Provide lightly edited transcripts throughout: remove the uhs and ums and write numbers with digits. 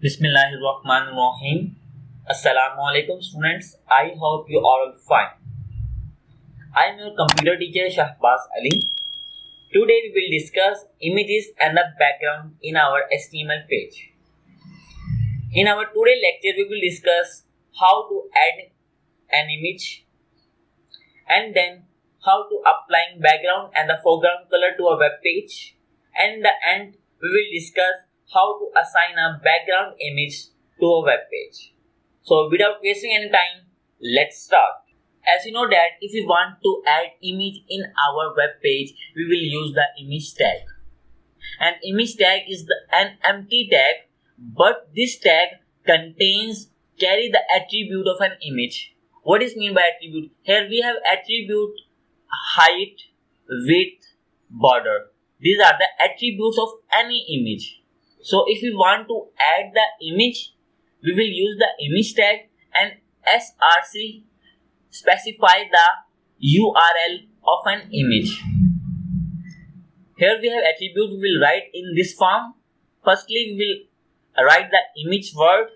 Bismillahirrahmanirrahim. Assalamualaikum students. I hope you are all fine. I am your computer teacher Shahbaz Ali. Today we will discuss images and the background in our HTML page. In our today lecture we will discuss how to add an image and then how to apply background and the foreground color to a web page, and in the end we will discuss how to assign a background image to a web page. So without wasting any time, let's start. As you know that if we want to add image in our web page, we will use the image tag. An image tag is an empty tag, but this tag carry the attribute of an image. What is mean by attribute? Here we have attribute height, width, border. These are the attributes of any image. So if we want to add the image, we will use the image tag and src specify the URL of an image. Here we have attribute we will write in this form. Firstly, we will write the image word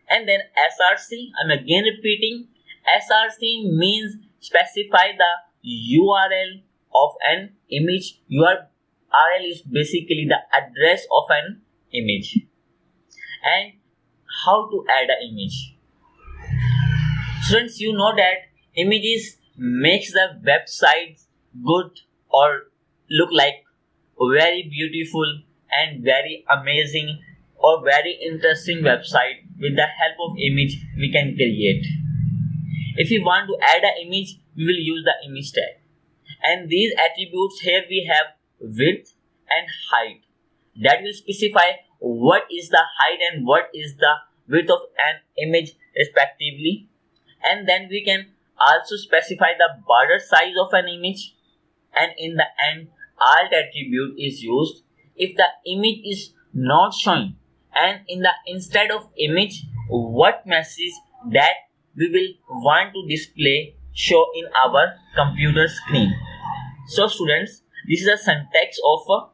and then src. I'm again repeating. src means specify the URL of an image. URL is basically the address of an image. And how to add an image? Students, you know that images makes the website good or look like very beautiful and very amazing or very interesting website. With the help of image we can create. If we want to add an image, we will use the image tag. And these attributes here we have width and height. That will specify what is the height and what is the width of an image respectively. And then we can also specify the border size of an image. And in the end, alt attribute is used if the image is not showing, and instead of image, what message that we will want to display show in our computer screen. So students, this is a syntax of a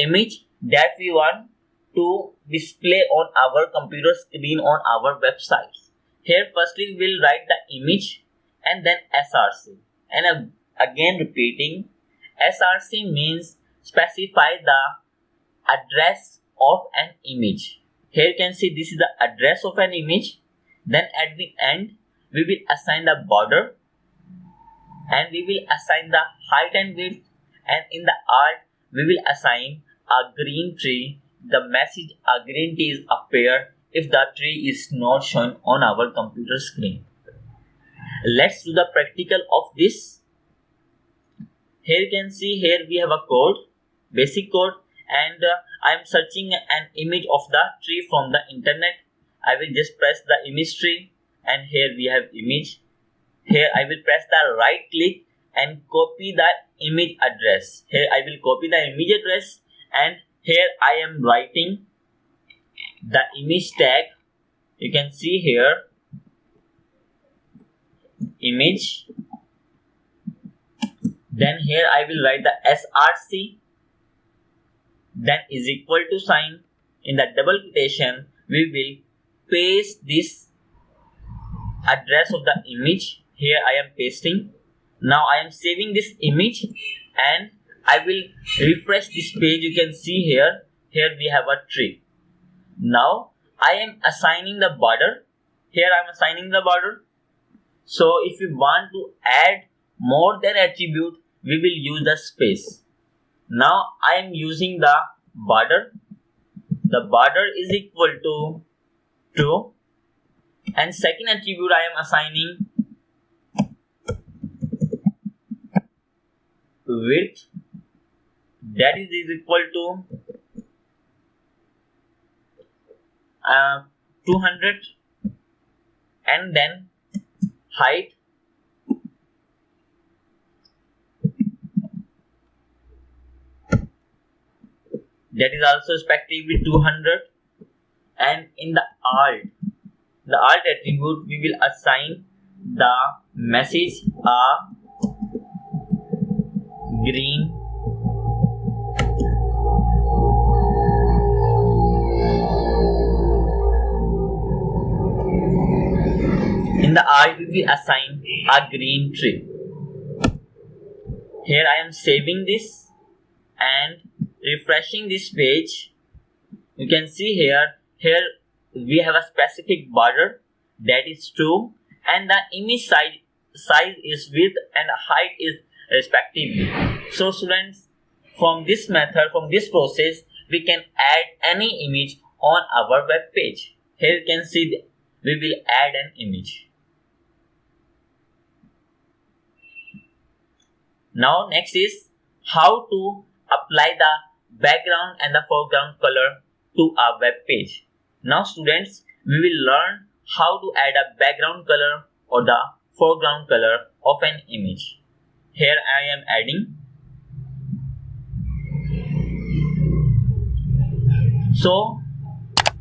image that we want to display on our computer screen on our websites. Here firstly we will write the image and then src. And again repeating, src means specify the address of an image. Here you can see this is the address of an image. Then at the end we will assign the border and we will assign the height and width, and in the alt we will assign a green tree. The message a green tree is appear if the tree is not shown on our computer screen. Let's do the practical of this. Here you can see here we have a code, basic code, and I am searching an image of the tree from the internet. I will just press the image tree and here we have image. Here I will press the right click and copy the image address. Here I will copy the image address and here I am writing the image tag. You can see here image. Then here I will write the src, then is equal to sign. In the double quotation we will paste this address of the image. Here I am pasting. Now I am saving this image and I will refresh this page. You can see here we have a tree. Now I am assigning the border. Here I am assigning the border. So if we want to add more than attribute, we will use the space. Now I am using the border. The border is equal to 2, and second attribute I am assigning width, that is equal to 200, and then height that is also respectively 200, and in the alt attribute we will assign the message a green In the eye, we will assign a green tree. Here I am saving this and refreshing this page. You can see here we have a specific border, that is true, and the image size is width and height is respectively. So students, from this method, from this process, we can add any image on our web page. Here you can see we will add an image. Now next is how to apply the background and the foreground color to our web page. Now students, we will learn how to add a background color or the foreground color of an image. Here I am adding. So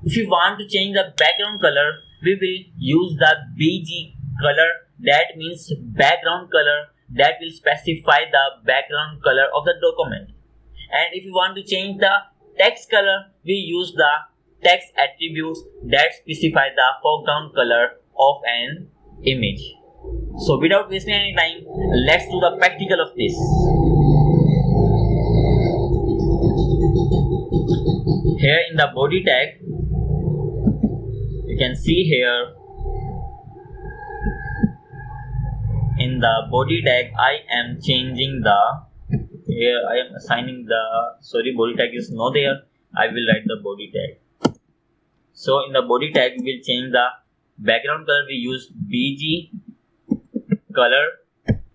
if you want to change the background color, we will use the BG color, that means background color, that will specify the background color of the document. And if you want to change the text color, we use the text attributes that specify the foreground color of an image. So without wasting any time, let's do the practical of this. Here in the body tag, you can see here in the body tag I am changing the, here I am assigning the, body tag is not there, I will write the body tag. So in the body tag we will change the background color, we use BG color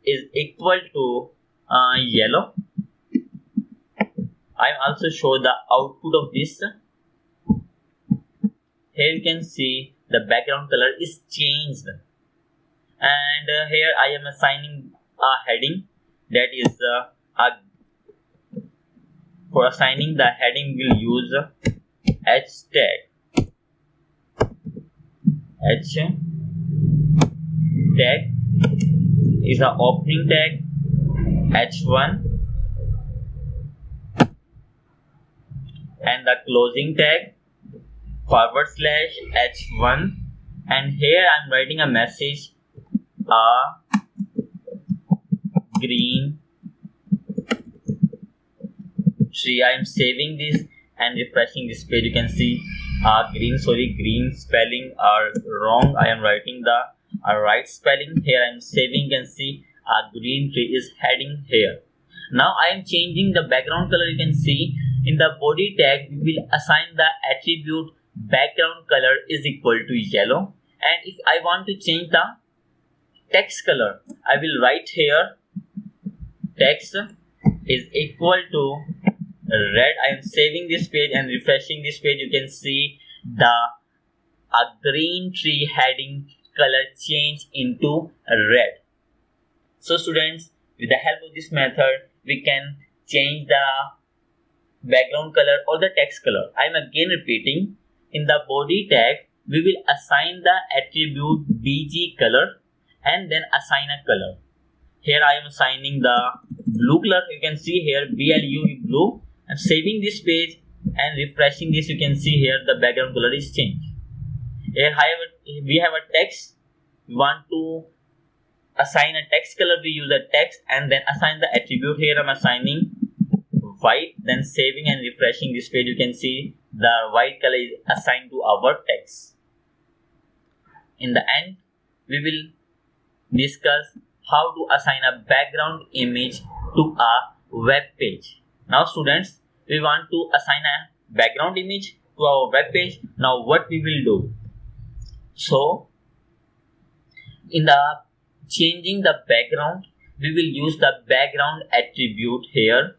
is equal to yellow. I am also show the output of this. Here you can see the background color is changed, and here I am assigning a heading, that is for assigning the heading we will use H tag. H tag is a opening tag, H1, and the closing tag /H1, and here I am writing a message, a green tree. I am saving this and refreshing this page. You can see green spelling are wrong. I am writing the right spelling. Here I am saving. You can see a green tree is heading here. Now I am changing the background color. You can see in the body tag we will assign the attribute background color is equal to yellow, and if I want to change the text color, I will write here text is equal to red. I am saving this page and refreshing this page. You can see a green tree heading color change into red. So students, with the help of this method, we can change the background color or the text color. I am again repeating, in the body tag we will assign the attribute BG color and then assign a color. Here I am assigning the blue color. You can see here BLU blue. I am saving this page and refreshing this. You can see here the background color is changed. Here we have a text. We want to assign a text color, we use a text and then assign the attribute. Here I am assigning white, then saving and refreshing this page. You can see the white color is assigned to our text. In the end, we will discuss how to assign a background image to a web page. Now students, we want to assign a background image to our web page. Now what we will do? So in the changing the background, we will use the background attribute. Here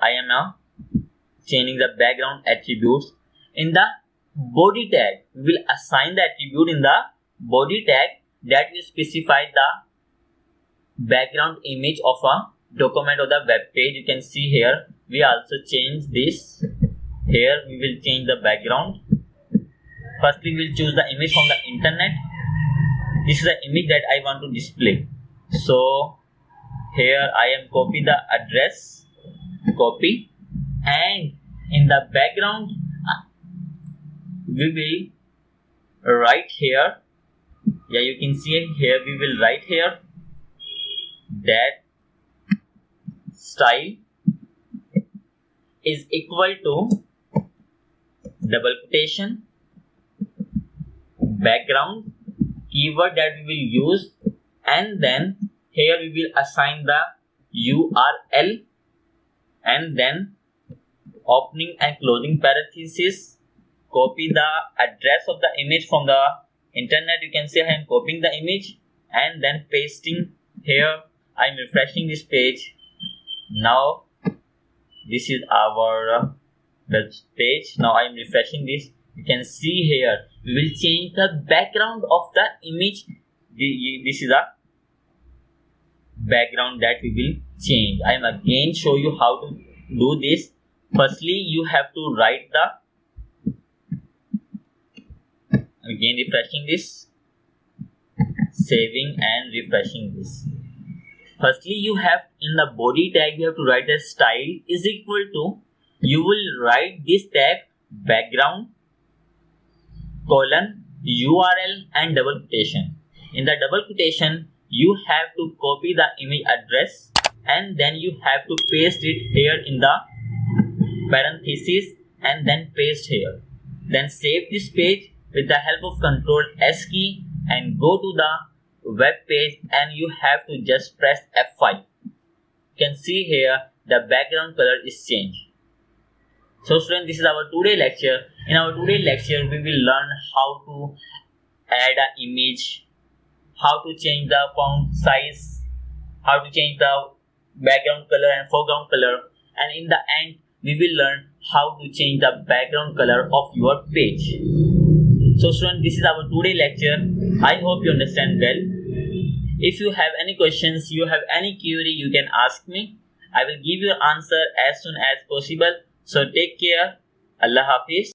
I am now changing the background attributes. In the body tag, we will assign the attribute in the body tag that will specify the background image of a document or the web page. You can see here we also change this. Here we will change the background. Firstly, we will choose the image from the internet. This is the image that I want to display. So here I am copy the address, copy, and in the background we will write here Yeah, you can see here we will write here that style is equal to double quotation background keyword that we will use, and then here we will assign the URL and then opening and closing parenthesis, copy the address of the image from the internet. You can say I am copying the image and then pasting here. I am refreshing this page. Now this is our web page. Now I am refreshing this. You can see here we will change the background of the image. This is a background that we will change. I am again show you how to do this. Firstly, you have to write the, again refreshing this, saving and refreshing this. Firstly, you have in the body tag you have to write the style is equal to, you will write this tag background colon URL and double quotation. In the double quotation you have to copy the image address and then you have to paste it here in the parenthesis and then paste here. Then save this page with the help of Ctrl S key and go to the web page, and you have to just press F5. You can see here the background color is changed. So students, this is our today lecture. In our today lecture we will learn how to add an image, how to change the font size, how to change the background color and foreground color, and in the end we will learn how to change the background color of your page. So students, this is our today lecture. I hope you understand well. If you have any questions, you have any query, you can ask me. I will give you an answer as soon as possible. So take care. Allah Hafiz.